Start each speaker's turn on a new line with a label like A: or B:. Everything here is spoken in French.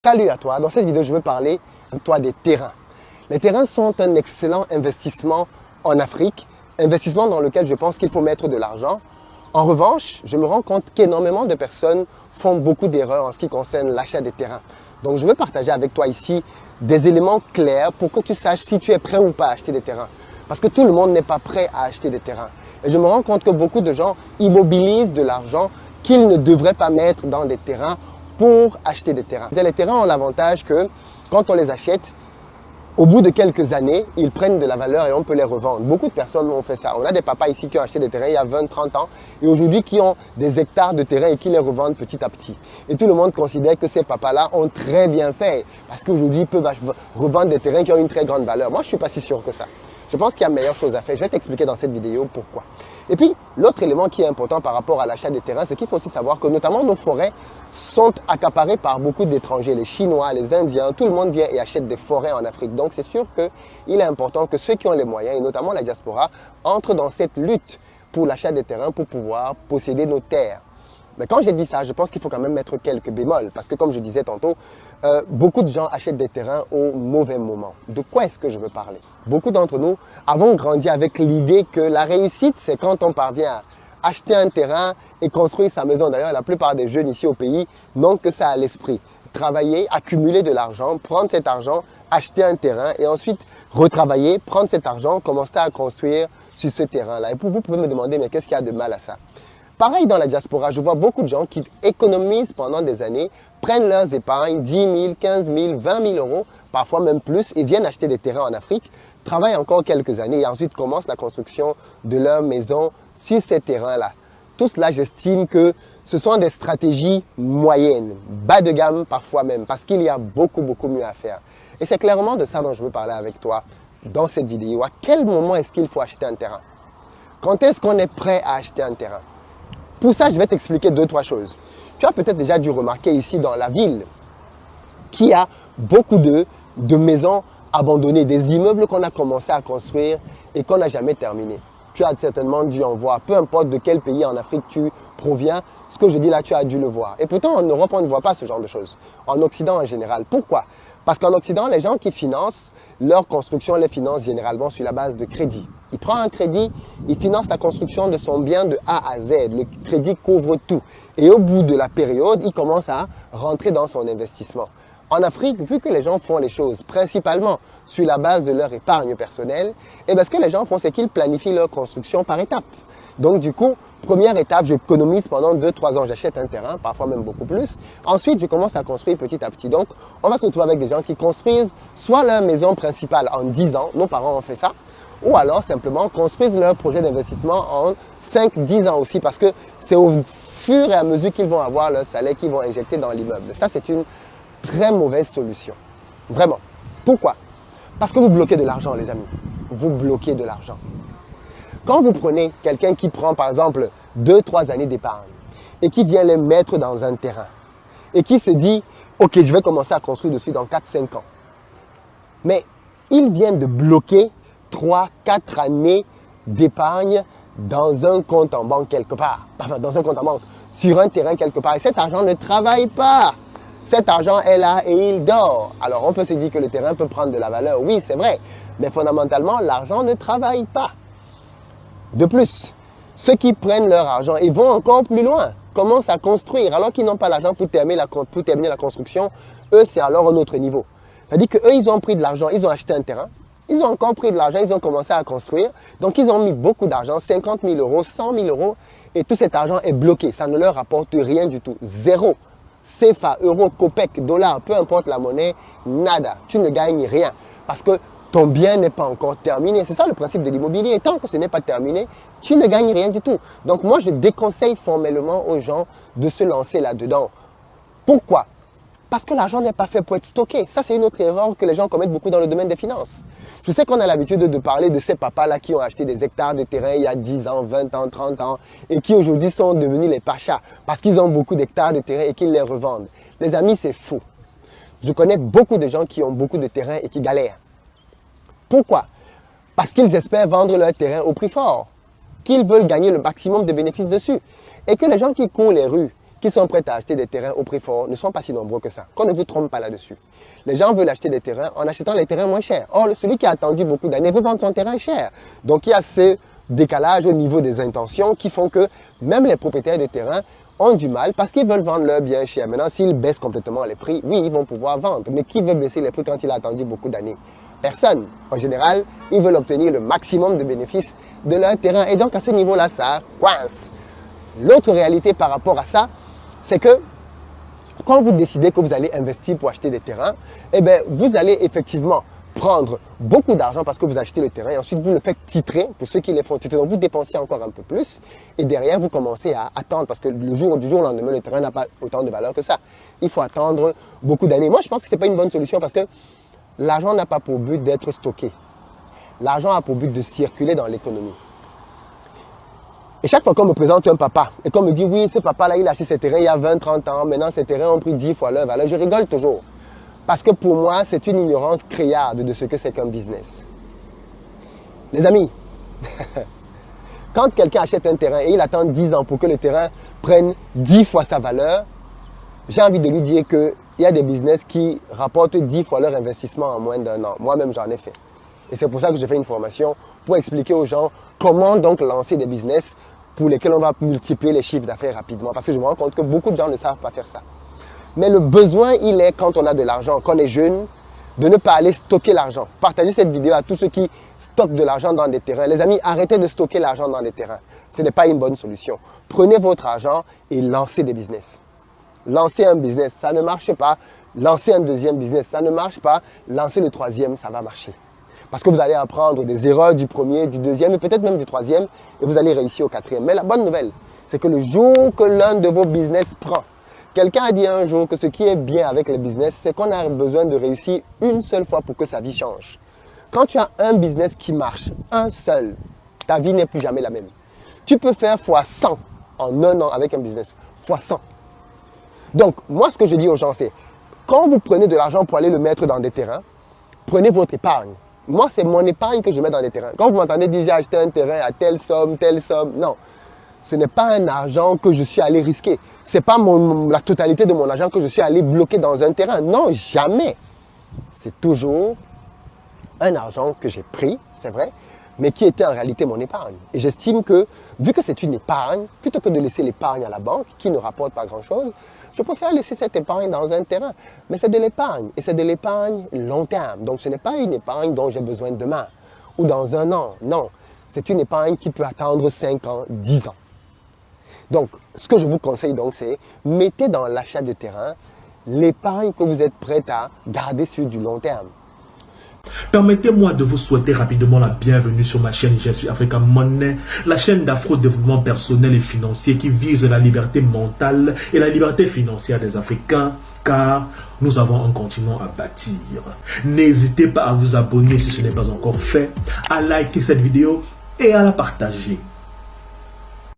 A: Salut à toi, dans cette vidéo je veux parler de toi des terrains. Les terrains sont un excellent investissement en Afrique, investissement dans lequel je pense qu'il faut mettre de l'argent. En revanche, je me rends compte qu'énormément de personnes font beaucoup d'erreurs en ce qui concerne l'achat des terrains. Donc je veux partager avec toi ici des éléments clairs pour que tu saches si tu es prêt ou pas à acheter des terrains. Parce que tout le monde n'est pas prêt à acheter des terrains. Et je me rends compte que beaucoup de gens immobilisent de l'argent qu'ils ne devraient pas mettre dans des terrains pour acheter des terrains. Les terrains ont l'avantage que quand on les achète, au bout de quelques années, ils prennent de la valeur et on peut les revendre. Beaucoup de personnes ont fait ça. On a des papas ici qui ont acheté des terrains il y a 20, 30 ans et aujourd'hui qui ont des hectares de terrain et qui les revendent petit à petit. Et tout le monde considère que ces papas-là ont très bien fait parce qu'aujourd'hui ils peuvent revendre des terrains qui ont une très grande valeur. Moi, je ne suis pas si sûr que ça. Je pense qu'il y a meilleure chose à faire. Je vais t'expliquer dans cette vidéo pourquoi. Et puis, l'autre élément qui est important par rapport à l'achat des terrains, c'est qu'il faut aussi savoir que notamment nos forêts sont accaparées par beaucoup d'étrangers. Les Chinois, les Indiens, tout le monde vient et achète des forêts en Afrique. Donc, c'est sûr qu'il est important que ceux qui ont les moyens, et notamment la diaspora, entrent dans cette lutte pour l'achat des terrains pour pouvoir posséder nos terres. Mais quand j'ai dit ça, je pense qu'il faut quand même mettre quelques bémols. Parce que comme je disais tantôt, beaucoup de gens achètent des terrains au mauvais moment. De quoi est-ce que je veux parler? Beaucoup d'entre nous avons grandi avec l'idée que la réussite, c'est quand on parvient à acheter un terrain et construire sa maison. D'ailleurs, la plupart des jeunes ici au pays n'ont que ça à l'esprit. Travailler, accumuler de l'argent, prendre cet argent, acheter un terrain et ensuite retravailler, prendre cet argent, commencer à construire sur ce terrain-là. Et vous pouvez me demander, mais qu'est-ce qu'il y a de mal à ça? Pareil dans la diaspora, je vois beaucoup de gens qui économisent pendant des années, prennent leurs épargnes, 10 000, 15 000, 20 000 euros, parfois même plus, et viennent acheter des terrains en Afrique, travaillent encore quelques années et ensuite commencent la construction de leur maison sur ces terrains-là. Tout cela, j'estime que ce sont des stratégies moyennes, bas de gamme parfois même, parce qu'il y a beaucoup mieux à faire. Et c'est clairement de ça dont je veux parler avec toi dans cette vidéo. À quel moment est-ce qu'il faut acheter un terrain? Quand est-ce qu'on est prêt à acheter un terrain? Pour ça, je vais t'expliquer 2-3 choses. Tu as peut-être déjà dû remarquer ici dans la ville qu'il y a beaucoup de maisons abandonnées, des immeubles qu'on a commencé à construire et qu'on n'a jamais terminé. Tu as certainement dû en voir, peu importe de quel pays en Afrique tu proviens, ce que je dis là, tu as dû le voir. Et pourtant, en Europe, on ne voit pas ce genre de choses. En Occident en général. Pourquoi? Parce qu'en Occident, les gens qui financent leur construction les financent généralement sur la base de crédit. Il prend un crédit, il finance la construction de son bien de A à Z. Le crédit couvre tout. Et au bout de la période, il commence à rentrer dans son investissement. En Afrique, vu que les gens font les choses principalement sur la base de leur épargne personnelle, et bien ce que les gens font, c'est qu'ils planifient leur construction par étapes. Donc du coup, première étape, j'économise pendant 2-3 ans, j'achète un terrain, parfois même beaucoup plus. Ensuite, je commence à construire petit à petit. Donc, on va se retrouver avec des gens qui construisent soit leur maison principale en 10 ans, nos parents ont fait ça, ou alors simplement construisent leur projet d'investissement en 5-10 ans aussi, parce que c'est au fur et à mesure qu'ils vont avoir leur salaire qu'ils vont injecter dans l'immeuble. Ça, c'est une très mauvaise solution. Vraiment. Pourquoi? Parce que vous bloquez de l'argent, les amis. Vous bloquez de l'argent. Quand vous prenez quelqu'un qui prend, par exemple, 2-3 années d'épargne et qui vient les mettre dans un terrain et qui se dit, OK, je vais commencer à construire dessus dans 4-5 ans. Mais il vient de bloquer 3-4 années d'épargne dans un compte en banque quelque part. Enfin, dans un compte en banque, sur un terrain quelque part. Et cet argent ne travaille pas. Cet argent est là et il dort. Alors, on peut se dire que le terrain peut prendre de la valeur. Oui, c'est vrai. Mais fondamentalement, l'argent ne travaille pas. De plus, ceux qui prennent leur argent et vont encore plus loin, commencent à construire alors qu'ils n'ont pas l'argent pour terminer la construction, eux, c'est alors un autre niveau. C'est-à-dire qu'eux, ils ont pris de l'argent, ils ont acheté un terrain, ils ont encore pris de l'argent, ils ont commencé à construire. Donc, ils ont mis beaucoup d'argent, 50 000 euros, 100 000 euros, et tout cet argent est bloqué. Ça ne leur rapporte rien du tout. Zéro. CFA, euro, copec, dollar, peu importe la monnaie, nada. Tu ne gagnes rien. Parce que ton bien n'est pas encore terminé. C'est ça le principe de l'immobilier. Et tant que ce n'est pas terminé, tu ne gagnes rien du tout. Donc moi, je déconseille formellement aux gens de se lancer là-dedans. Pourquoi? Parce que l'argent n'est pas fait pour être stocké. Ça, c'est une autre erreur que les gens commettent beaucoup dans le domaine des finances. Je sais qu'on a l'habitude de parler de ces papas-là qui ont acheté des hectares de terrain il y a 10 ans, 20 ans, 30 ans et qui aujourd'hui sont devenus les pachas parce qu'ils ont beaucoup d'hectares de terrain et qu'ils les revendent. Les amis, c'est faux. Je connais beaucoup de gens qui ont beaucoup de terrain et qui galèrent. Pourquoi? Parce qu'ils espèrent vendre leur terrain au prix fort, qu'ils veulent gagner le maximum de bénéfices dessus. Et que les gens qui courent les rues, qui sont prêts à acheter des terrains au prix fort ne sont pas si nombreux que ça. Qu'on ne vous trompe pas là-dessus. Les gens veulent acheter des terrains en achetant les terrains moins chers. Or, celui qui a attendu beaucoup d'années veut vendre son terrain cher. Donc, il y a ce décalage au niveau des intentions qui font que même les propriétaires de terrains ont du mal parce qu'ils veulent vendre leur bien cher. Maintenant, s'ils baissent complètement les prix, oui, ils vont pouvoir vendre. Mais qui veut baisser les prix quand il a attendu beaucoup d'années? Personne. En général, ils veulent obtenir le maximum de bénéfices de leur terrain. Et donc, à ce niveau-là, ça coince. L'autre réalité par rapport à ça, c'est que quand vous décidez que vous allez investir pour acheter des terrains, eh bien, vous allez effectivement prendre beaucoup d'argent parce que vous achetez le terrain et ensuite vous le faites titrer pour ceux qui les font titrer. Donc, vous dépensez encore un peu plus et derrière, vous commencez à attendre parce que du jour au lendemain, le terrain n'a pas autant de valeur que ça. Il faut attendre beaucoup d'années. Moi, je pense que ce n'est pas une bonne solution parce que l'argent n'a pas pour but d'être stocké. L'argent a pour but de circuler dans l'économie. Et chaque fois qu'on me présente un papa et qu'on me dit, oui, ce papa-là, il a acheté ses terrains il y a 20-30 ans, maintenant ses terrains ont pris 10 fois leur valeur, je rigole toujours. Parce que pour moi, c'est une ignorance criarde de ce que c'est qu'un business. Les amis, quand quelqu'un achète un terrain et il attend 10 ans pour que le terrain prenne 10 fois sa valeur, j'ai envie de lui dire qu'il y a des business qui rapportent 10 fois leur investissement en moins d'un an. Moi-même, j'en ai fait. Et c'est pour ça que je fais une formation pour expliquer aux gens comment donc lancer des business pour lesquels on va multiplier les chiffres d'affaires rapidement. Parce que je me rends compte que beaucoup de gens ne savent pas faire ça. Mais le besoin, il est, quand on a de l'argent, quand on est jeune, de ne pas aller stocker l'argent. Partagez cette vidéo à tous ceux qui stockent de l'argent dans des terrains. Les amis, arrêtez de stocker l'argent dans des terrains. Ce n'est pas une bonne solution. Prenez votre argent et lancez des business. Lancez un business, ça ne marche pas. Lancez un deuxième business, ça ne marche pas. Lancez le troisième, ça va marcher. Parce que vous allez apprendre des erreurs du premier, du deuxième et peut-être même du troisième et vous allez réussir au quatrième. Mais la bonne nouvelle, c'est que le jour que l'un de vos business prend, quelqu'un a dit un jour que ce qui est bien avec les business, c'est qu'on a besoin de réussir une seule fois pour que sa vie change. Quand tu as un business qui marche, un seul, ta vie n'est plus jamais la même. Tu peux faire fois 100 en un an avec un business, fois 100. Donc, moi, ce que je dis aux gens, c'est quand vous prenez de l'argent pour aller le mettre dans des terrains, prenez votre épargne. Moi, c'est mon épargne que je mets dans des terrains. Quand vous m'entendez dire j'ai acheté un terrain à telle somme, non. Ce n'est pas un argent que je suis allé risquer. Ce n'est pas la totalité de mon argent que je suis allé bloquer dans un terrain. Non, jamais. C'est toujours un argent que j'ai pris, c'est vrai, mais qui était en réalité mon épargne. Et j'estime que, vu que c'est une épargne, plutôt que de laisser l'épargne à la banque, qui ne rapporte pas grand-chose, je préfère laisser cette épargne dans un terrain. Mais c'est de l'épargne, et c'est de l'épargne long terme. Donc ce n'est pas une épargne dont j'ai besoin demain, ou dans un an, non. C'est une épargne qui peut attendre 5 ans, 10 ans. Donc, ce que je vous conseille donc, c'est mettez dans l'achat de terrain l'épargne que vous êtes prêt à garder sur du long terme.
B: Permettez-moi de vous souhaiter rapidement la bienvenue sur ma chaîne Je suis Africa Money, la chaîne d'afro-développement personnel et financier qui vise la liberté mentale et la liberté financière des Africains, car nous avons un continent à bâtir. N'hésitez pas à vous abonner si ce n'est pas encore fait, à liker cette vidéo et à la partager.